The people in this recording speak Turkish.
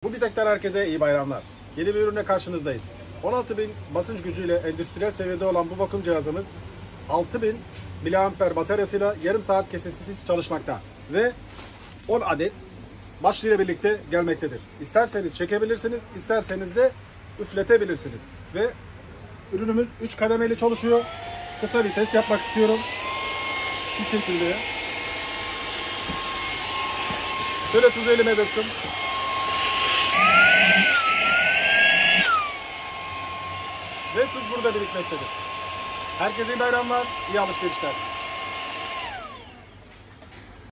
Bu Bitek'ten herkese iyi bayramlar. Yeni bir ürünle karşınızdayız. 16.000 basınç gücüyle endüstriyel seviyede olan bu vakum cihazımız 6.000 mAh bataryasıyla yarım saat kesintisiz çalışmakta ve 10 adet başlı ile birlikte gelmektedir. İsterseniz çekebilirsiniz, isterseniz de üfletebilirsiniz. Ve ürünümüz 3 kademeli çalışıyor. Kısa bir test yapmak istiyorum. Bu şekilde. Şöyle tuzu elime döktüm. Ve tuz burada birikmektedir. Herkese iyi bayramlar, iyi alışverişler.